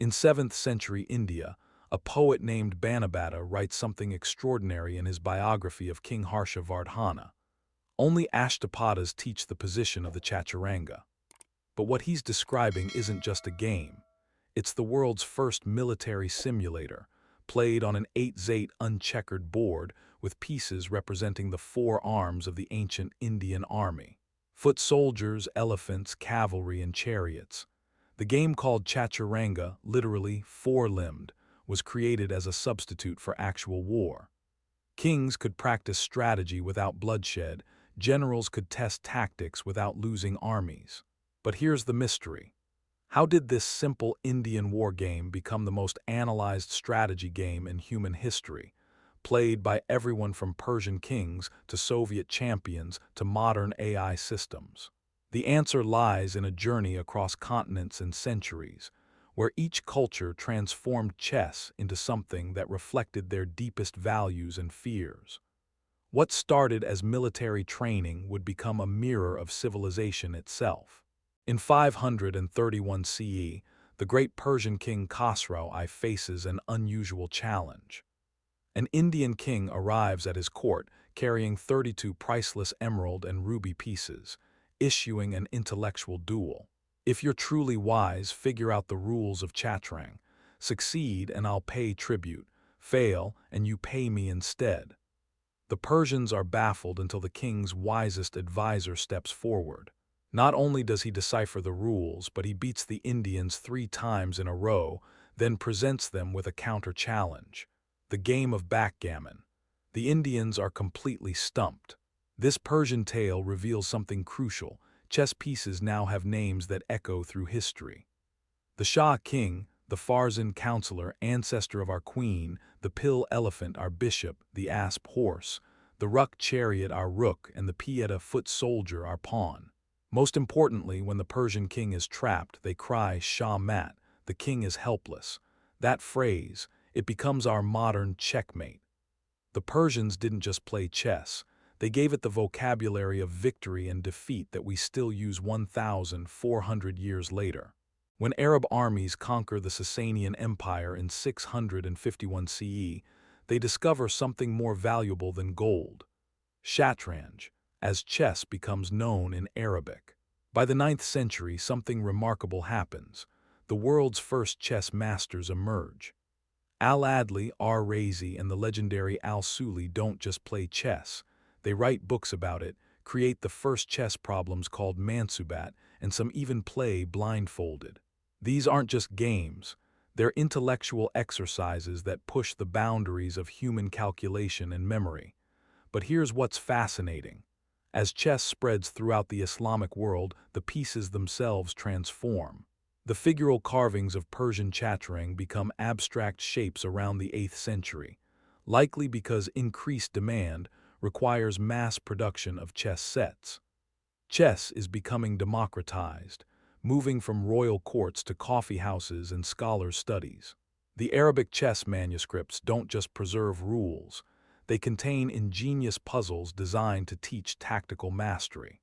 In 7th century India, a poet named Banabhatta writes something extraordinary in his biography of King Harsha Vardhana. Only Ashtapadas teach the position of the Chaturanga. But what he's describing isn't just a game. It's the world's first military simulator, played on an 8-zate uncheckered board with pieces representing the four arms of the ancient Indian army. Foot soldiers, elephants, cavalry, and chariots. The game called Chaturanga, literally four-limbed, was created as a substitute for actual war. Kings could practice strategy without bloodshed, generals could test tactics without losing armies. But here's the mystery. How did this simple Indian war game become the most analyzed strategy game in human history, played by everyone from Persian kings to Soviet champions to modern AI systems? The answer lies in a journey across continents and centuries, where each culture transformed chess into something that reflected their deepest values and fears. What started as military training would become a mirror of civilization itself. In 531 CE, the great Persian king Khosrau I faces an unusual challenge. An Indian king arrives at his court carrying 32 priceless emerald and ruby pieces, issuing an intellectual duel. If you're truly wise, figure out the rules of Chaturanga. Succeed and I'll pay tribute. Fail and you pay me instead. The Persians are baffled until the king's wisest advisor steps forward. Not only does he decipher the rules, but he beats the Indians 3 times in a row, then presents them with a counter-challenge. The game of backgammon. The Indians are completely stumped. This Persian tale reveals something crucial. Chess pieces now have names that echo through history. The Shah king, the Farzan counselor, ancestor of our queen, the pill elephant, our bishop, the asp horse, the ruck chariot, our rook, and the pieta foot soldier, our pawn. Most importantly, when the Persian king is trapped, they cry Shah Mat, the king is helpless. That phrase, it becomes our modern checkmate. The Persians didn't just play chess, they gave it the vocabulary of victory and defeat that we still use 1,400 years later. When Arab armies conquer the Sasanian Empire in 651 CE, they discover something more valuable than gold. Shatranj, as chess becomes known in Arabic. By the 9th century, something remarkable happens. The world's first chess masters emerge. Al-Adli, Ar-Razi, and the legendary Al-Suli don't just play chess. They write books about it, create the first chess problems called Mansubat, and some even play blindfolded. These aren't just games. They're intellectual exercises that push the boundaries of human calculation and memory. But here's what's fascinating. As chess spreads throughout the Islamic world, the pieces themselves transform. The figural carvings of Persian Chaturanga become abstract shapes around the 8th century, likely because increased demand requires mass production of chess sets. Chess is becoming democratized, moving from royal courts to coffee houses and scholars' studies. The Arabic chess manuscripts don't just preserve rules, they contain ingenious puzzles designed to teach tactical mastery.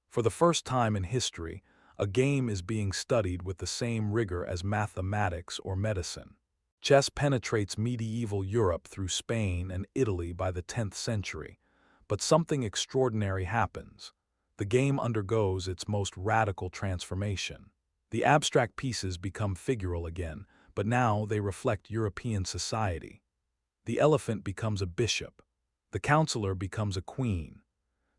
For the first time in history, a game is being studied with the same rigor as mathematics or medicine. Chess penetrates medieval Europe through Spain and Italy by the 10th century, but something extraordinary happens. The game undergoes its most radical transformation. The abstract pieces become figural again, but now they reflect European society. The elephant becomes a bishop. The counselor becomes a queen.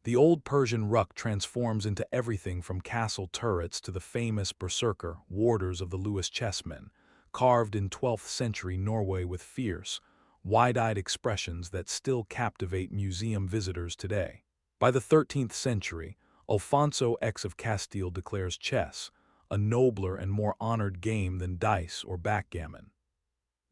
The old Persian ruck transforms into everything from castle turrets to the famous berserker, warders of the Lewis chessmen, carved in 12th century Norway with fierce, wide-eyed expressions that still captivate museum visitors today. By the 13th century, Alfonso X of Castile declares chess a nobler and more honored game than dice or backgammon.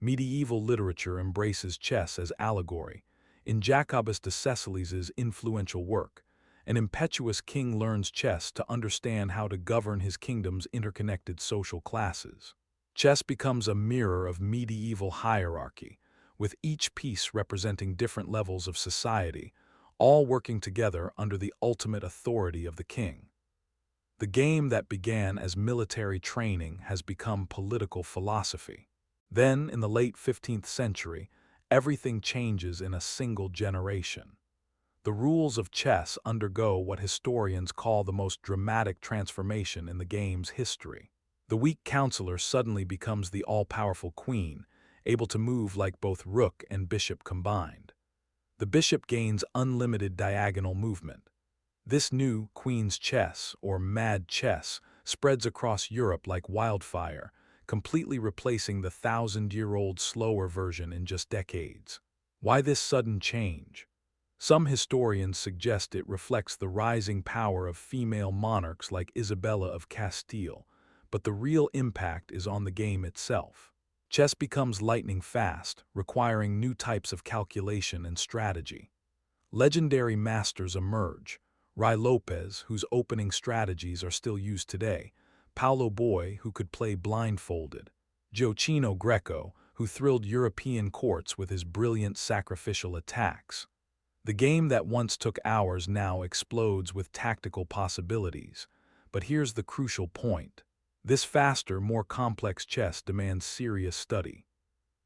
Medieval literature embraces chess as allegory. In Jacobus de Ceciles's influential work, an impetuous king learns chess to understand how to govern his kingdom's interconnected social classes. Chess becomes a mirror of medieval hierarchy, with each piece representing different levels of society, all working together under the ultimate authority of the king. The game that began as military training has become political philosophy. Then, in the late 15th century, everything changes in a single generation. The rules of chess undergo what historians call the most dramatic transformation in the game's history. The weak counselor suddenly becomes the all-powerful queen, able to move like both rook and bishop combined. The bishop gains unlimited diagonal movement. This new queen's chess, or mad chess, spreads across Europe like wildfire, completely replacing the thousand-year-old slower version in just decades. Why this sudden change? Some historians suggest it reflects the rising power of female monarchs like Isabella of Castile, but the real impact is on the game itself. Chess becomes lightning fast, requiring new types of calculation and strategy. Legendary masters emerge: Ruy Lopez, whose opening strategies are still used today; Paulo Boy, who could play blindfolded; Gioacchino Greco, who thrilled European courts with his brilliant sacrificial attacks. The game that once took hours now explodes with tactical possibilities. But here's the crucial point. This faster, more complex chess demands serious study.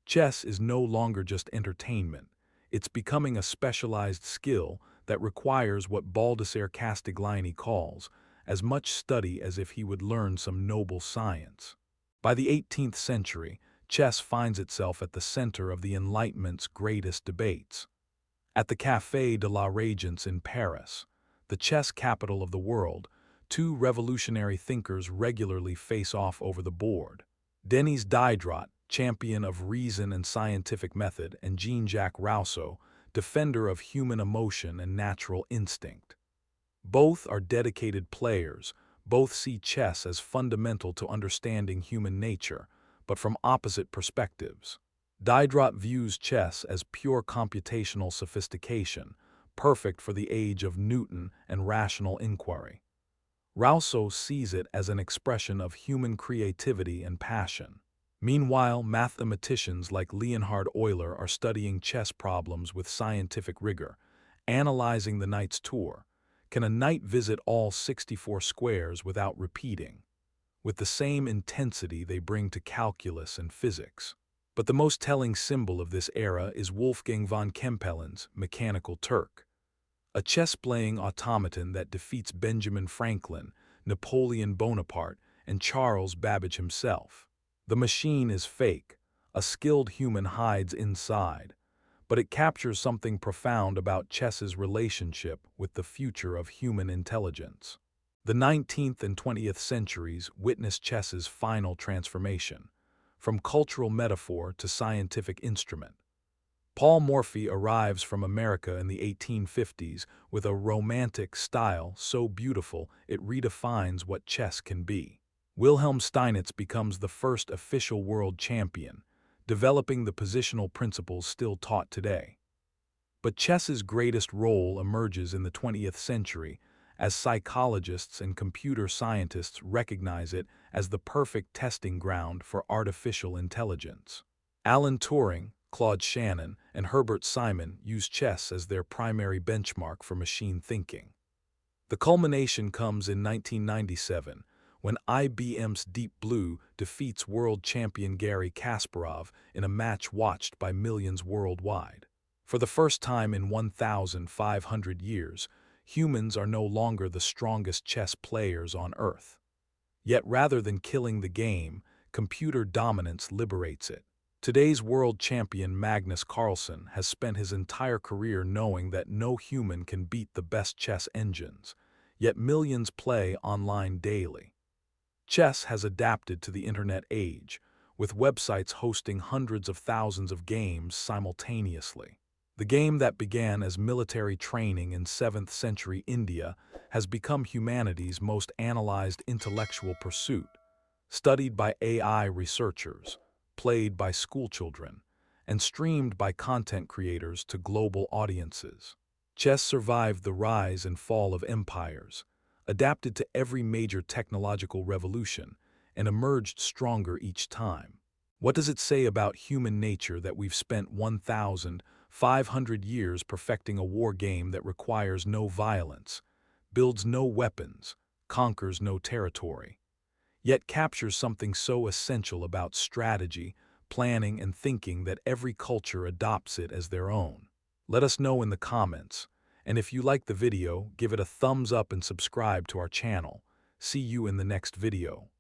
Chess is no longer just entertainment. It's becoming a specialized skill that requires what Baldassare Castiglione calls as much study as if he would learn some noble science. By the 18th century, chess finds itself at the center of the Enlightenment's greatest debates. At the Café de la Régence in Paris, the chess capital of the world, two revolutionary thinkers regularly face off over the board. Denis Diderot, champion of reason and scientific method, and Jean-Jacques Rousseau, defender of human emotion and natural instinct. Both are dedicated players, both see chess as fundamental to understanding human nature, but from opposite perspectives. Diderot views chess as pure computational sophistication, perfect for the age of Newton and rational inquiry. Rousseau sees it as an expression of human creativity and passion. Meanwhile, mathematicians like Leonhard Euler are studying chess problems with scientific rigor, analyzing the knight's tour. Can a knight visit all 64 squares without repeating? With the same intensity they bring to calculus and physics. But the most telling symbol of this era is Wolfgang von Kempelen's Mechanical Turk, a chess-playing automaton that defeats Benjamin Franklin, Napoleon Bonaparte, and Charles Babbage himself. The machine is fake, a skilled human hides inside, but it captures something profound about chess's relationship with the future of human intelligence. The 19th and 20th centuries witnessed chess's final transformation, from cultural metaphor to scientific instrument. Paul Morphy arrives from America in the 1850s with a romantic style so beautiful it redefines what chess can be. Wilhelm Steinitz becomes the first official world champion, developing the positional principles still taught today. But chess's greatest role emerges in the 20th century as psychologists and computer scientists recognize it as the perfect testing ground for artificial intelligence. Alan Turing, Claude Shannon, and Herbert Simon use chess as their primary benchmark for machine thinking. The culmination comes in 1997, when IBM's Deep Blue defeats world champion Garry Kasparov in a match watched by millions worldwide. For the first time in 1,500 years, humans are no longer the strongest chess players on Earth. Yet rather than killing the game, computer dominance liberates it. Today's world champion Magnus Carlsen has spent his entire career knowing that no human can beat the best chess engines, yet millions play online daily. Chess has adapted to the internet age, with websites hosting hundreds of thousands of games simultaneously. The game that began as military training in 7th century India has become humanity's most analyzed intellectual pursuit, studied by AI researchers, played by schoolchildren, and streamed by content creators to global audiences. Chess survived the rise and fall of empires, adapted to every major technological revolution, and emerged stronger each time. What does it say about human nature that we've spent 1,500 years perfecting a war game that requires no violence, builds no weapons, conquers no territory, yet captures something so essential about strategy, planning, and thinking that every culture adopts it as their own. Let us know in the comments, and if you like the video, give it a thumbs up and subscribe to our channel. See you in the next video.